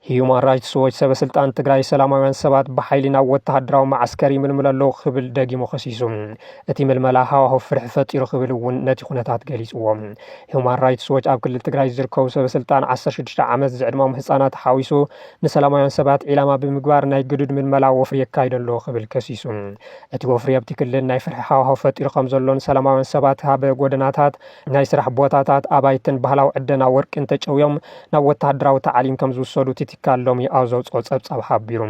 Human Rights Watch ሰበስልጣን ትግራይ ሰላማውያን ሰባት በኃይልና ወተሃደራዊ ማዕስከር ይምልመለሉ ክብል ደጊሙ ኸሲሱ እቲ ምልመላ ሃዋህው ፍርሕ ፈጢሩ ክብል እውን ነቲ ኩነታት ገሊጽዎም Human Rights Watch ኣብ ክልል ትግራይ ዝርከቡ ሰበስልጣን 16 ዓመት ዝዕድሞም ህፃናት ሓዊሱ ንሰላማውያን ሰባት ኢላማ ብምግባር ናይ ግዱድ ምልመላ ወፍሪ የካይደሉ ክብል ከሲሱ እቲ ወፍሪ ኣብቲ ክልል ናይ ፍርሒ ሃዋህው ፈጢሩ ከም ዘሎን ሰላማውያን ሰባት ኣብ ጎደናታት ናይ ስራሕ ቦታታት ኣባይትን ባህላዊ ዕደና ወርቅን ተጨውዮም ናብ ወተሃደራዊ ተዓሊም ከም ዝወሰዱ ትካሎም ኣውዘውጽኦ ጸብጻብ ሓቢሩ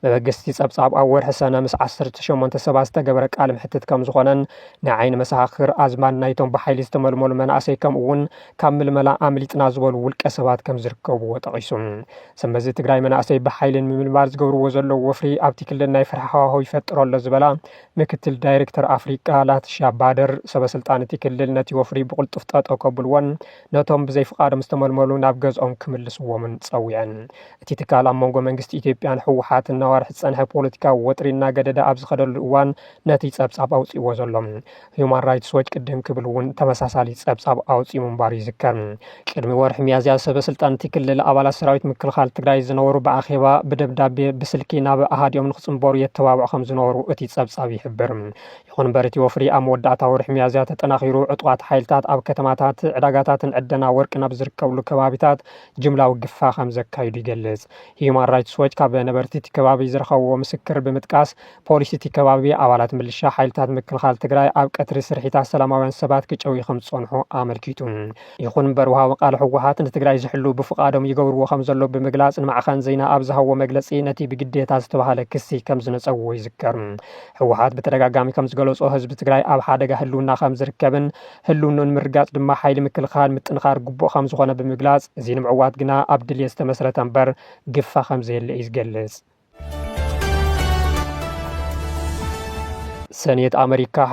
በበግስቲ ጸብጻብ ኣብ ወርሒ ሰነ ምስ 18 ሰባት ዝተገበረ ቃል ምሕትት ከም ዝኾነን ናይ ዓይኒ መሳኽር ኣዝማን ናይቶም በኃይሊ ዝተመልመሉ መናእሰይ ከም እውን ካብ ምልመላ ኣምሊጥና ዝበሉ ውልቀ ሰባት ከም ዝርከብዎ ጠቒሱ ሰንበዚ ትግራይ መናእሰይ በኃይልን ምምልማል ዝገብርዎ ዘለዉ ወፍሪ ኣብቲ ክልል ናይ ፍርሒ ሃዋህው ይፈጥረሎ ዝበላ ምክትል ዳይሬክተር ኣፍሪቃ ላትሻ ባደር ሰበስልጣን እቲ ክልል ነቲ ወፍሪ ብቕልጡፍ ጠጠው ከብልዎን ነቶም ብዘይፍቃዶም ዝተመልመሉ ናብ ገዝኦም ክምልስዎምን ጸዊዐን እቲ ትካል ኣብ መንጎ መንግስቲ ኢትዮጵያን ሕወሓትን ናዋርሒ ዝጸንሐ ፖለቲካዊ ወጥሪና ገደዳ ኣብ ዝኸደሉ እዋን ነቲ ጸብጻብ ኣውፂዎ ዘሎ Human Rights Watch ቅድም ክብል እውን ተመሳሳሊ ጸብጻብ ኣውፂኡ ምንባር ይዝከር ቅድሚ ወርሒ ሚያዝያ ሰበስልጣን እቲ ክልል ኣባላት ሰራዊት ምክልኻል ትግራይ ዝነበሩ ብኣኼባ ብደብዳቤ ብስልኪ ናብ ኣሃድዮም ንኽጽንበሩ የተባብዑ ከም ዝነበሩ እቲ ጸብጻብ ይሕብር ይኹን እምበር እቲ ወፍሪ ኣብ መወዳእታ ወርሒ ሚያዝያ ተጠናኺሩ ዕጡቓት ሓይልታት ኣብ ከተማታት ዕዳጋታትን ዕደና ወርቂ ናብ ዝርከብሉ ከባቢታት ጅምላዊ ግፋ ከም ዘካይዱ ይገልጽ Human Rights Watch ካብ ነበርቲ እቲ ከባቢ ዝረኸብዎ ምስክር ብምጥቃስ ፖሊስ እቲ ከባቢ ኣባላት ምልሻ ሓይልታት ምክልኻል ትግራይ ኣብ ቀትሪ ስርሒታት ሰላማውያን ሰባት ክጨው ከም ዝጸንሑ ኣመልኪቱ ይኹን እምበር ወሃቢ ቃል ሕወሓት ንትግራይ ዝሕሉ ብፍቃዶም ይገብርዎ ከም ዘሎ ብምግላጽ ንማዕኸን ዜና ኣብ ዝሃቦ መግለጺ ነቲ ብግዴታ ዝተባሃለ ክሲ ከም ዝነጸውዎ ይዝከር ሕወሓት ብተደጋጋሚ ከም ዝገለጾ ህዝቢ ትግራይ ኣብ ሓደጋ ህልውና ከም ዝርከብን ህልውንኡ ንምርጋጽ ድማ ሓይሊ ምክልኻል ምጥንኻር ግቡእ ከም ዝኾነ ብምግላጽ እዚ ንምዕዋት ግና ኣብ ድልየት ዝተመስረተ እምበር ግፋ ከም ዘየለ ይዝገልጽ ሰንየት ኣሜሪካ